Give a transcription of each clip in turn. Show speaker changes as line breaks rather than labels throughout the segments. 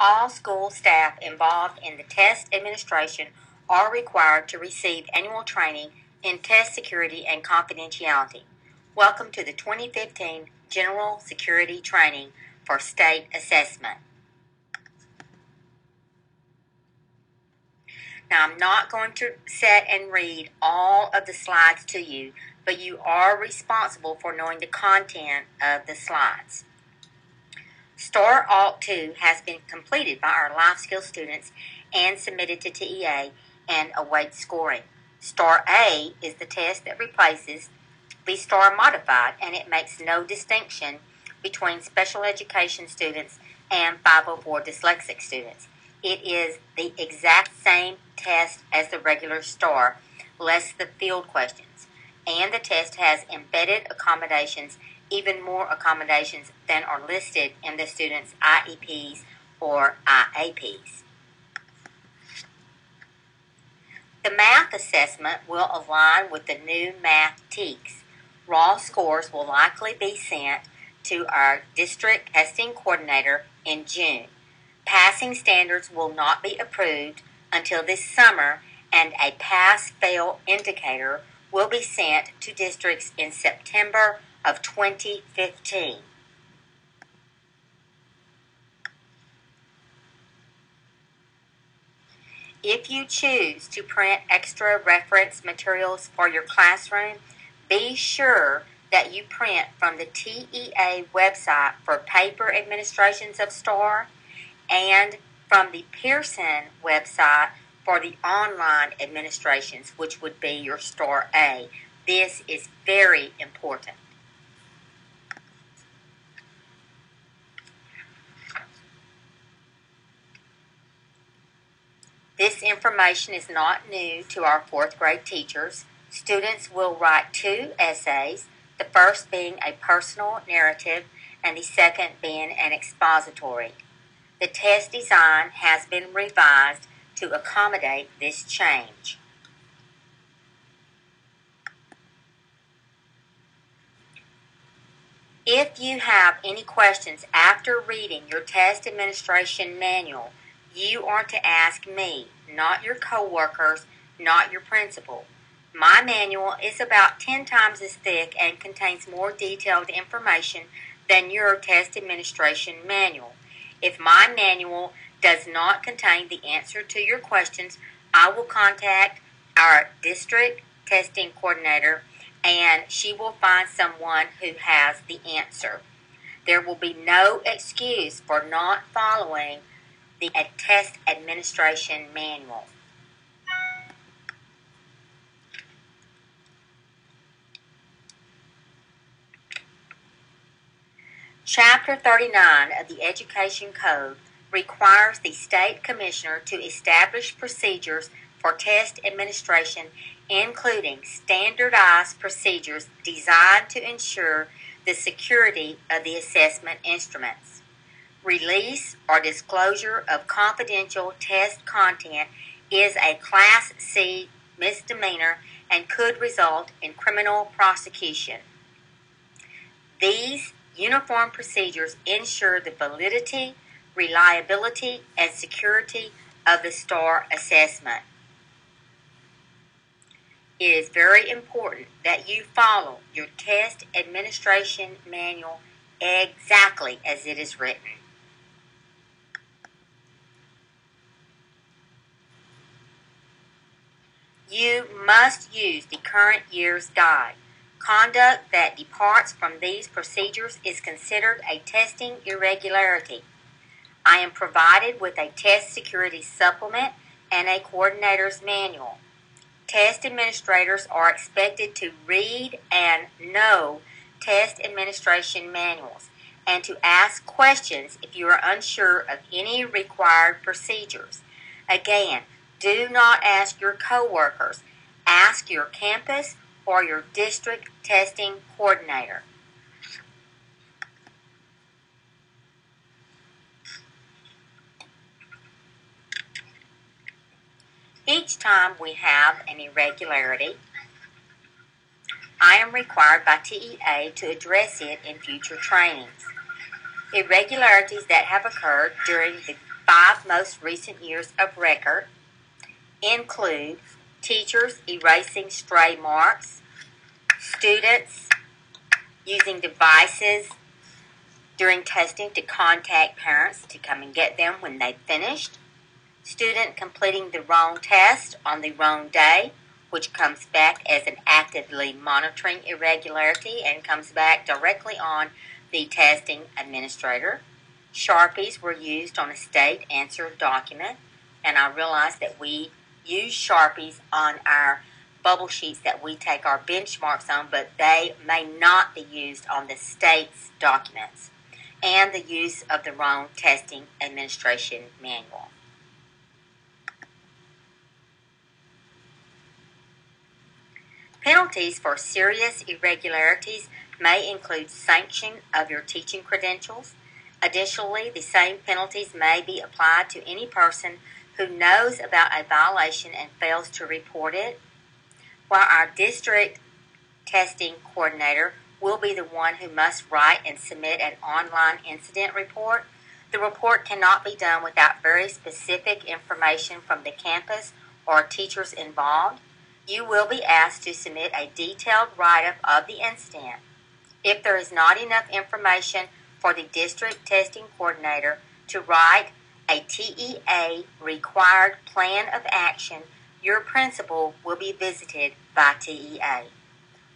All school staff involved in the test administration are required to receive annual training in test security and confidentiality. Welcome to the 2015 General Security Training for State Assessment. Now, I'm not going to sit and read all of the slides to you, but you are responsible for knowing the content of the slides. STAAR Alt 2 has been completed by our life skills students and submitted to TEA and awaits scoring. STAAR A is the test that replaces the STAAR Modified, and it makes no distinction between special education students and 504 dyslexic students. It is the exact same test as the regular STAAR, less the field questions, and the test has embedded accommodations, even more accommodations than are listed in the students' IEPs or IAPs. The math assessment will align with the new math TEKS. Raw scores will likely be sent to our district testing coordinator in June. Passing standards will not be approved until this summer, and a pass-fail indicator will be sent to districts in September of 2015. If you choose to print extra reference materials for your classroom, be sure that you print from the TEA website for paper administrations of STAAR and from the Pearson website for the online administrations, which would be your STAAR A. This is very important. This information is not new to our 4th grade teachers. Students will write 2 essays, the first being a personal narrative and the second being an expository. The test design has been revised to accommodate this change. If you have any questions after reading your test administration manual, you are to ask me, not your coworkers, not your principal. My manual is about 10 times as thick and contains more detailed information than your test administration manual. If my manual does not contain the answer to your questions, I will contact our district testing coordinator and she will find someone who has the answer. There will be no excuse for not following the test administration manual. Chapter 39 of the Education Code requires the State Commissioner to establish procedures for test administration, including standardized procedures designed to ensure the security of the assessment instruments. Release or disclosure of confidential test content is a Class C misdemeanor and could result in criminal prosecution. These uniform procedures ensure the validity, reliability, and security of the STAAR assessment. It is very important that you follow your test administration manual exactly as it is written. You must use the current year's guide. Conduct that departs from these procedures is considered a testing irregularity. I am provided with a test security supplement and a coordinator's manual. Test administrators are expected to read and know test administration manuals and to ask questions if you are unsure of any required procedures. Again, do not ask your coworkers. Ask your campus or your district testing coordinator. Each time we have an irregularity, I am required by TEA to address it in future trainings. Irregularities that have occurred during the 5 most recent years of record include teachers erasing stray marks, students using devices during testing to contact parents to come and get them when they finished, student completing the wrong test on the wrong day, which comes back as an actively monitoring irregularity and comes back directly on the testing administrator. Sharpies were used on a state answer document, and I realized that we use Sharpies on our bubble sheets that we take our benchmarks on, but they may not be used on the state's documents, and the use of the wrong testing administration manual. Penalties for serious irregularities may include sanction of your teaching credentials. Additionally, the same penalties may be applied to any person who knows about a violation and fails to report it. While our district testing coordinator will be the one who must write and submit an online incident report, the report cannot be done without very specific information from the campus or teachers involved. You will be asked to submit a detailed write-up of the incident. If there is not enough information for the district testing coordinator to write a TEA required plan of action, your principal will be visited by TEA.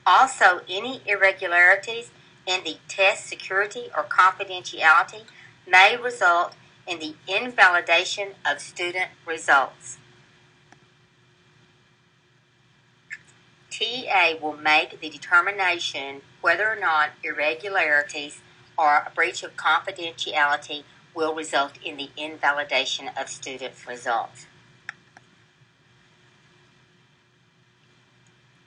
Also, any irregularities in the test security or confidentiality may result in the invalidation of student results. TEA will make the determination whether or not irregularities or a breach of confidentiality will result in the invalidation of student results.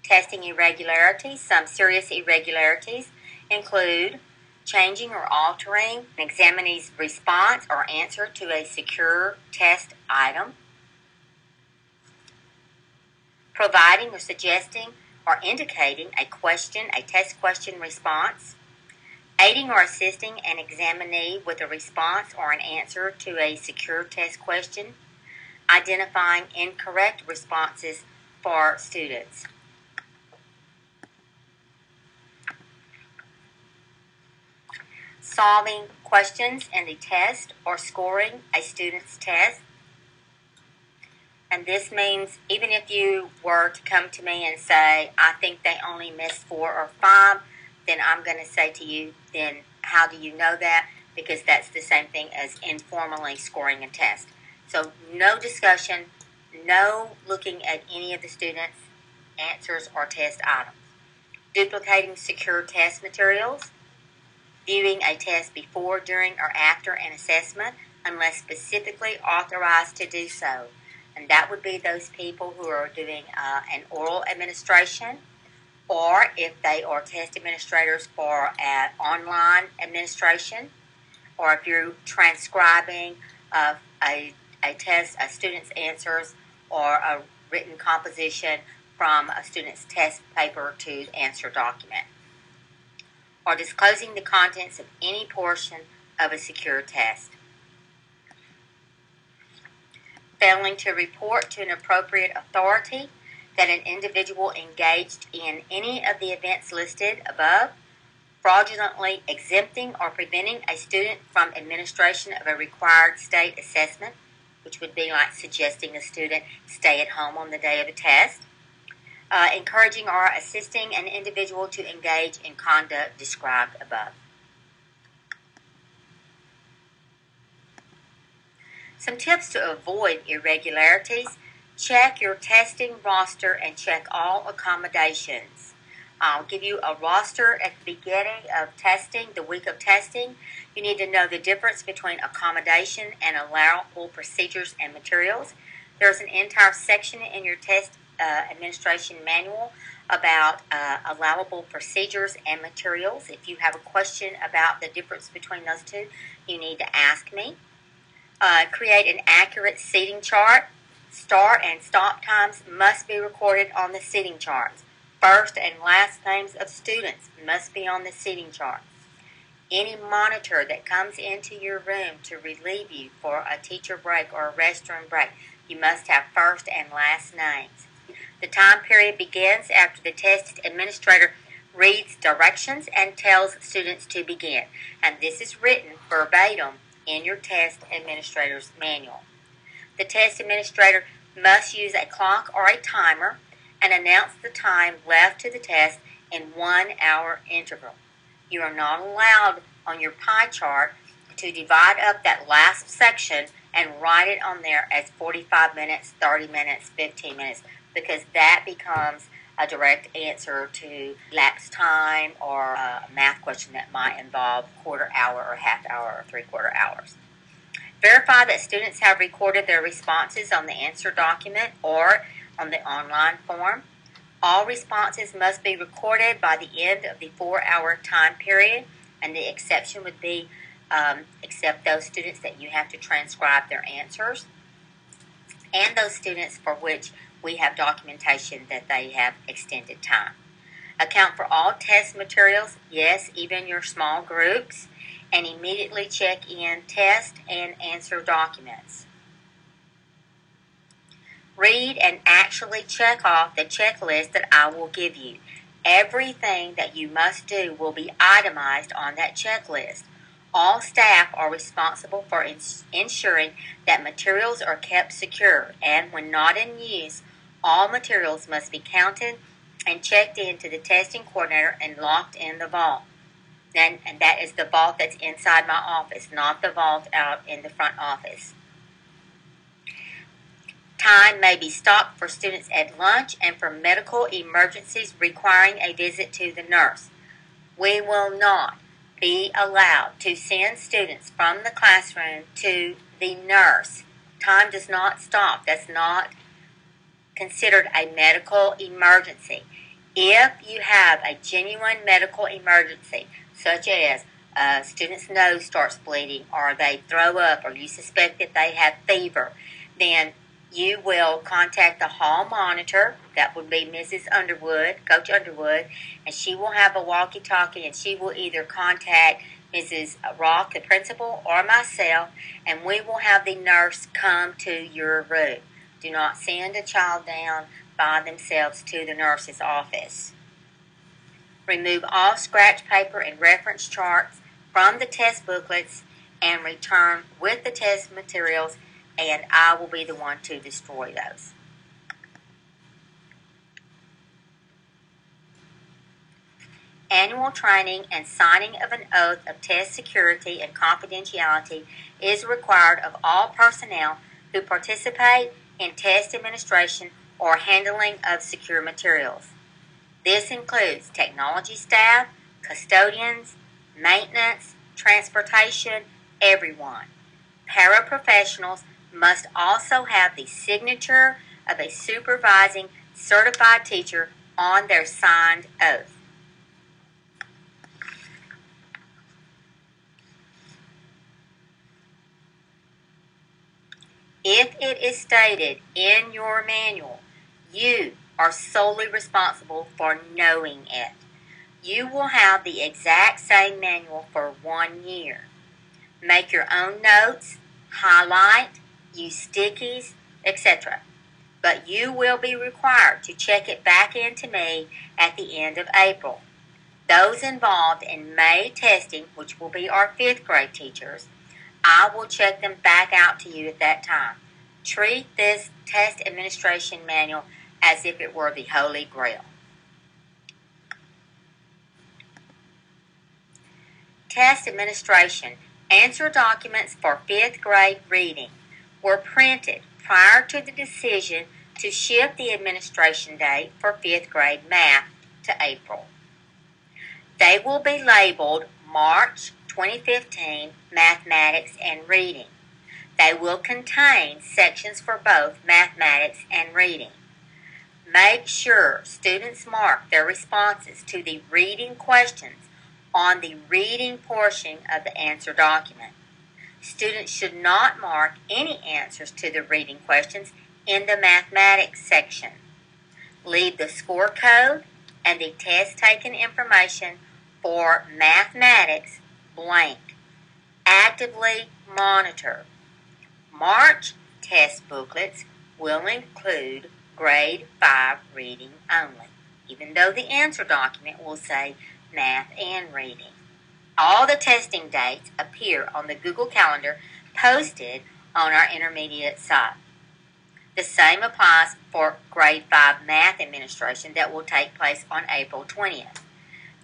Testing irregularities. Some serious irregularities include changing or altering an examinee's response or answer to a secure test item, providing or suggesting or indicating a test question response, aiding or assisting an examinee with a response or an answer to a secure test question, identifying incorrect responses for students. Solving questions in the test or scoring a student's test. And this means even if you were to come to me and say, I think they only missed 4 or 5, then I'm going to say to you, then how do you know that? Because that's the same thing as informally scoring a test. So no discussion, no looking at any of the students' answers or test items. Duplicating secure test materials. Viewing a test before, during, or after an assessment unless specifically authorized to do so. And that would be those people who are doing an oral administration, or if they are test administrators for an online administration, or if you're transcribing a test, a student's answers, or a written composition from a student's test paper to answer document, or disclosing the contents of any portion of a secure test. Failing to report to an appropriate authority that an individual engaged in any of the events listed above, fraudulently exempting or preventing a student from administration of a required state assessment, which would be like suggesting a student stay at home on the day of a test, encouraging or assisting an individual to engage in conduct described above. Some tips to avoid irregularities. Check your testing roster and check all accommodations. I'll give you a roster at the beginning of testing, the week of testing. You need to know the difference between accommodation and allowable procedures and materials. There's an entire section in your test administration manual about allowable procedures and materials. If you have a question about the difference between those two, you need to ask me. Create an accurate seating chart. Start and stop times must be recorded on the seating charts. First and last names of students must be on the seating chart. Any monitor that comes into your room to relieve you for a teacher break or a restroom break, you must have first and last names. The time period begins after the test administrator reads directions and tells students to begin. And this is written verbatim in your test administrator's manual. The test administrator must use a clock or a timer and announce the time left to the test in 1 hour interval. You are not allowed on your pie chart to divide up that last section and write it on there as 45 minutes, 30 minutes, 15 minutes, because that becomes a direct answer to lapse time or a math question that might involve quarter hour or half hour or 3/4 hours. Verify that students have recorded their responses on the answer document or on the online form. All responses must be recorded by the end of the 4-hour time period, and the exception would be except those students that you have to transcribe their answers, and those students for which we have documentation that they have extended time. Account for all test materials, yes, even your small groups, and immediately check in test and answer documents. Read and actually check off the checklist that I will give you. Everything that you must do will be itemized on that checklist. All staff are responsible for ensuring that materials are kept secure, and when not in use, all materials must be counted and checked into the testing coordinator and locked in the vault. And that is the vault that's inside my office, not the vault out in the front office. Time may be stopped for students at lunch and for medical emergencies requiring a visit to the nurse. We will not be allowed to send students from the classroom to the nurse. Time does not stop. That's not considered a medical emergency. If you have a genuine medical emergency, such as a student's nose starts bleeding, or they throw up, or you suspect that they have fever, then you will contact the hall monitor. That would be Mrs. Underwood, Coach Underwood, and she will have a walkie-talkie, and she will either contact Mrs. Rock, the principal, or myself, and we will have the nurse come to your room. Do not send a child down by themselves to the nurse's office. Remove all scratch paper and reference charts from the test booklets and return with the test materials, and I will be the one to destroy those. Annual training and signing of an oath of test security and confidentiality is required of all personnel who participate in test administration or handling of secure materials. This includes technology staff, custodians, maintenance, transportation, everyone. Paraprofessionals must also have the signature of a supervising certified teacher on their signed oath. If it is stated in your manual, you are solely responsible for knowing it. You will have the exact same manual for 1 year. Make your own notes, highlight, use stickies, etc. But you will be required to check it back into me at the end of April. Those involved in May testing, which will be our 5th grade teachers, I will check them back out to you at that time. Treat this test administration manual as if it were the Holy Grail. Test administration. Answer documents for 5th grade reading were printed prior to the decision to shift the administration date for 5th grade math to April. They will be labeled March 2015 Mathematics and Reading. They will contain sections for both mathematics and reading. Make sure students mark their responses to the reading questions on the reading portion of the answer document. Students should not mark any answers to the reading questions in the mathematics section. Leave the score code and the test taken information for mathematics blank. Actively monitor. March test booklets will include grade 5 reading only, even though the answer document will say math and reading. All the testing dates appear on the Google Calendar posted on our intermediate site. The same applies for grade 5 math administration that will take place on April 20th.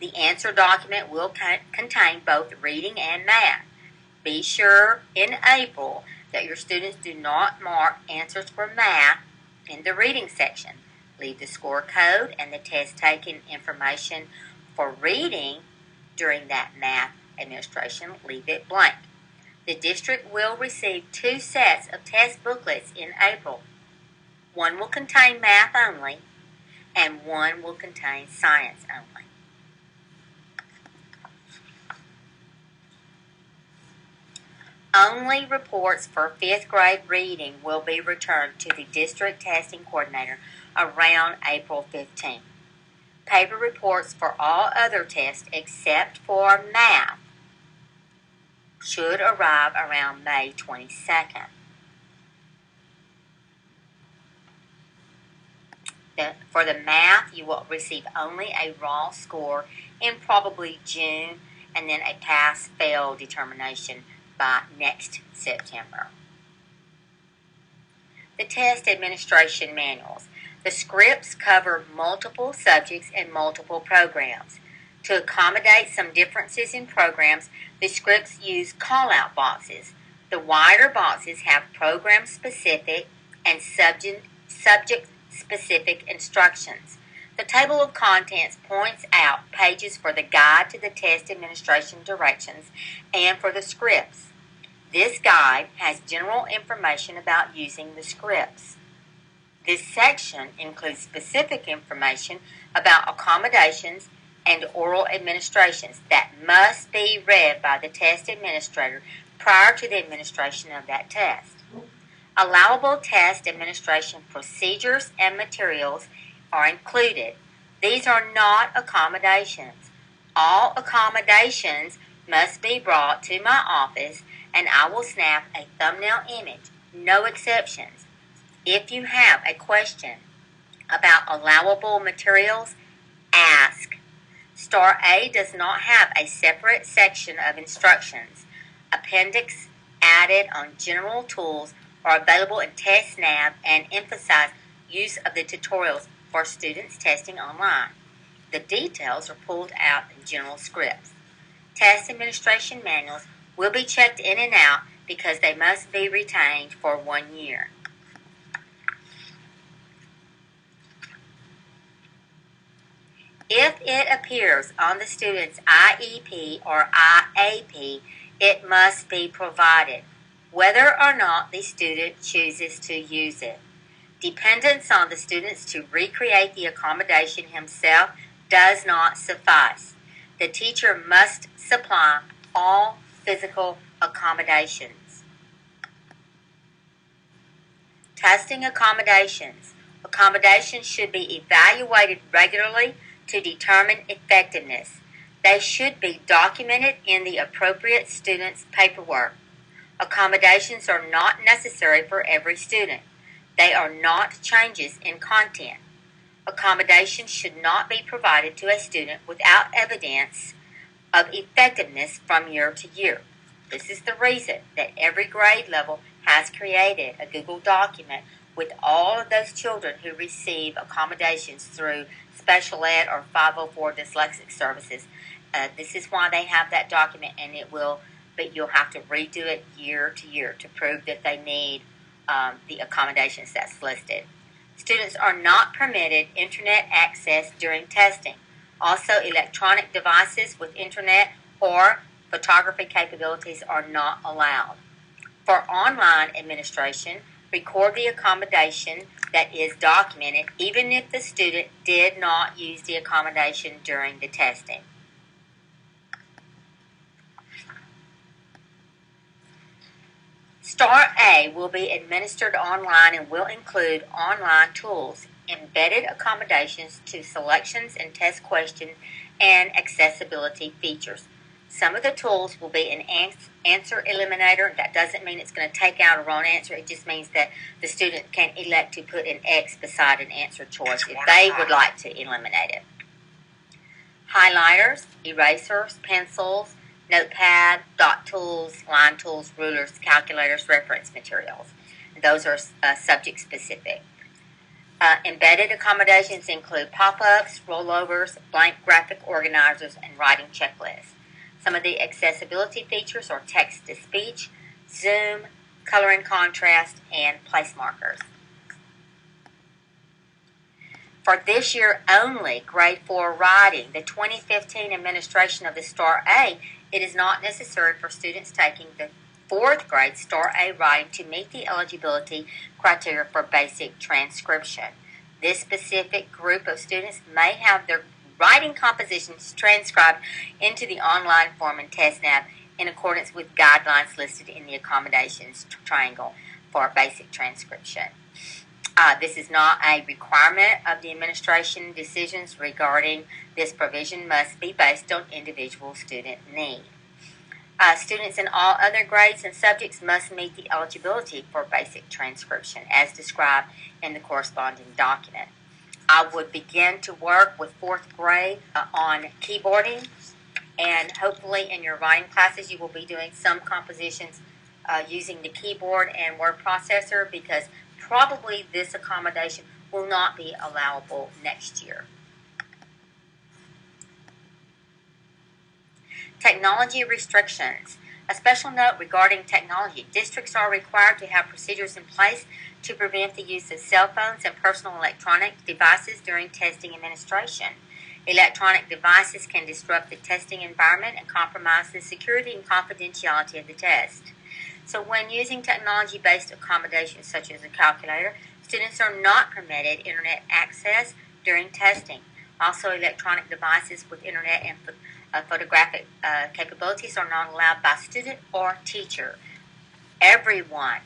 The answer document will contain both reading and math. Be sure in April that your students do not mark answers for math in the reading section. Leave the score code and the test taken information for reading during that math administration, leave it blank. The district will receive 2 sets of test booklets in April. One will contain math only, and one will contain science only. Only reports for 5th grade reading will be returned to the district testing coordinator around April 15. Paper reports for all other tests except for math should arrive around May 22nd. For the math, you will receive only a raw score in probably June, and then a pass-fail determination by next September. The test administration manuals. The scripts cover multiple subjects and multiple programs. To accommodate some differences in programs, the scripts use call-out boxes. The wider boxes have program-specific and subject-specific instructions. The table of contents points out pages for the guide to the test administration directions and for the scripts. This guide has general information about using the scripts. This section includes specific information about accommodations and oral administrations that must be read by the test administrator prior to the administration of that test. Allowable test administration procedures and materials are included. These are not accommodations. All accommodations must be brought to my office, and I will snap a thumbnail image. No exceptions. If you have a question about allowable materials, ask. STAAR A does not have a separate section of instructions. Appendix added on general tools are available in TestNav and emphasize use of the tutorials for students testing online. The details are pulled out in general scripts. Test administration manuals will be checked in and out because they must be retained for 1 year. If it appears on the student's IEP or IAP, it must be provided, whether or not the student chooses to use it. Dependence on the students to recreate the accommodation himself does not suffice. The teacher must supply all physical accommodations. Testing accommodations. Accommodations should be evaluated regularly to determine effectiveness. They should be documented in the appropriate student's paperwork. Accommodations are not necessary for every student. They are not changes in content. Accommodations should not be provided to a student without evidence of effectiveness from year to year. This is the reason that every grade level has created a Google document with all of those children who receive accommodations through special ed or 504 dyslexic services. This is why they have that document, and but you'll have to redo it year to year to prove that they need the accommodations that's listed. Students are not permitted internet access during testing. Also, electronic devices with internet or photography capabilities are not allowed. For online administration, record the accommodation that is documented even if the student did not use the accommodation during the testing. STAAR A will be administered online and will include online tools, embedded accommodations to selections and test questions, and accessibility features. Some of the tools will be an answer eliminator. That doesn't mean it's going to take out a wrong answer. It just means that the student can elect to put an X beside an answer choice if they would like to eliminate it. Highlighters, erasers, pencils, notepad, dot tools, line tools, rulers, calculators, reference materials. Those are subject specific. Embedded accommodations include pop-ups, rollovers, blank graphic organizers, and writing checklists. Some of the accessibility features are text-to-speech, zoom, color and contrast, and place markers. For this year only, Grade 4 writing, the 2015 administration of the STAAR A, it is not necessary for students taking the 4th grade STAAR A writing to meet the eligibility criteria for basic transcription. This specific group of students may have their writing compositions transcribed into the online form and TestNav in accordance with guidelines listed in the accommodations triangle for basic transcription. This is not a requirement of the administration. Decisions regarding this provision must be based on individual student need. Students in all other grades and subjects must meet the eligibility for basic transcription as described in the corresponding document. I would begin to work with 4th grade on keyboarding, and hopefully in your writing classes you will be doing some compositions using the keyboard and word processor, because probably this accommodation will not be allowable next year. Technology restrictions. A special note regarding technology. Districts are required to have procedures in place to prevent the use of cell phones and personal electronic devices during testing administration. Electronic devices can disrupt the testing environment and compromise the security and confidentiality of the test. So when using technology-based accommodations such as a calculator, students are not permitted internet access during testing. Also, electronic devices with internet and photographic capabilities are not allowed by student or teacher. Everyone,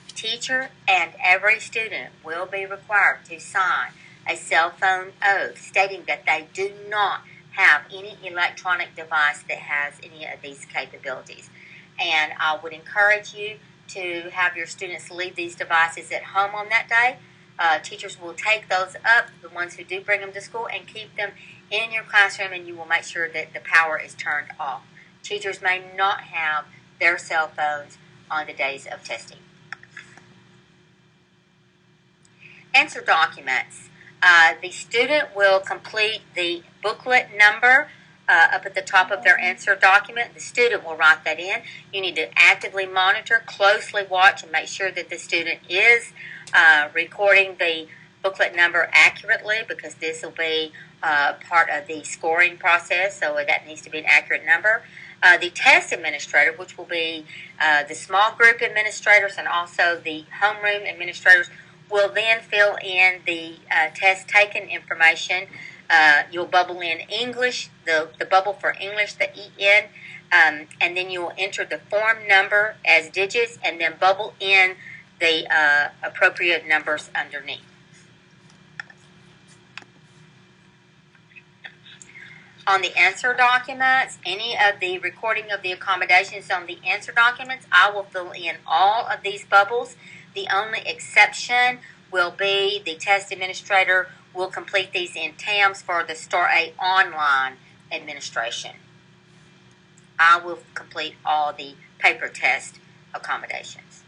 teacher and every student, will be required to sign a cell phone oath stating that they do not have any electronic device that has any of these capabilities. And I would encourage you to have your students leave these devices at home on that day. Teachers will take those up, the ones who do bring them to school, and keep them in your classroom, and you will make sure that the power is turned off. Teachers may not have their cell phones on the days of testing. Answer documents. The student will complete the booklet number up at the top of their answer document. The student will write that in. You need to actively monitor, closely watch, and make sure that the student is recording the booklet number accurately, because this will be part of the scoring process, so that needs to be an accurate number. The test administrator, which will be the small group administrators and also the homeroom administrators, will then fill in the test taken information. You'll bubble in English, the bubble for English, the EN, and then you'll enter the form number as digits, and then bubble in the appropriate numbers underneath. On the answer documents, any of the recording of the accommodations on the answer documents, I will fill in all of these bubbles. The only exception will be the test administrator will complete these in TAMs for the STAAR A online administration. I will complete all the paper test accommodations.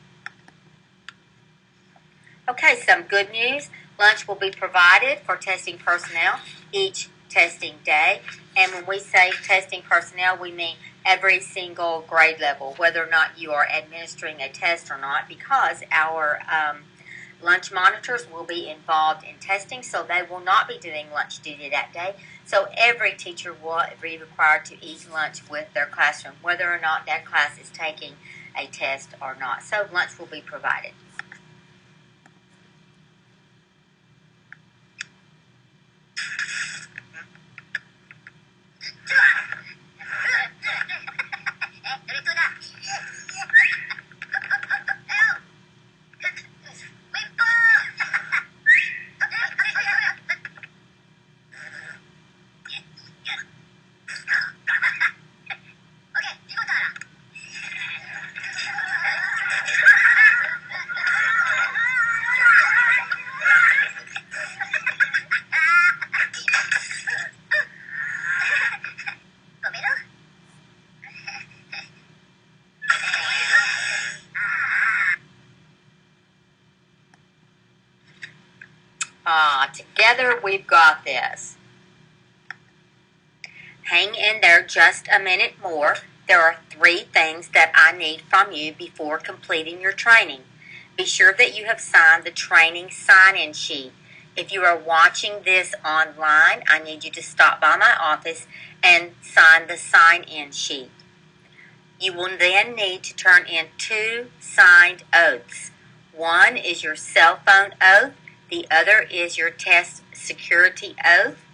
Okay, some good news. Lunch will be provided for testing personnel each testing day. And when we say testing personnel, we mean every single grade level, whether or not you are administering a test or not, because our lunch monitors will be involved in testing, so they will not be doing lunch duty that day. So every teacher will be required to eat lunch with their classroom, whether or not that class is taking a test or not. So lunch will be provided. Together we've got this. Hang in there just a minute more. There are 3 things that I need from you before completing your training. Be sure that you have signed the training sign-in sheet. If you are watching this online, I need you to stop by my office and sign the sign-in sheet. You will then need to turn in 2 signed oaths. One is your cell phone oath. The other is your test security oath.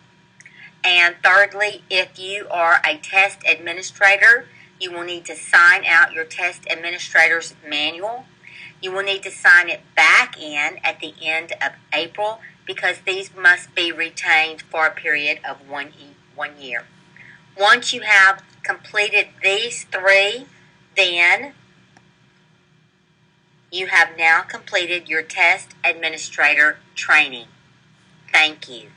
And thirdly, if you are a test administrator, you will need to sign out your test administrator's manual. You will need to sign it back in at the end of April because these must be retained for a period of 1 year. Once you have completed these 3, then you have now completed your test administrator training. Thank you.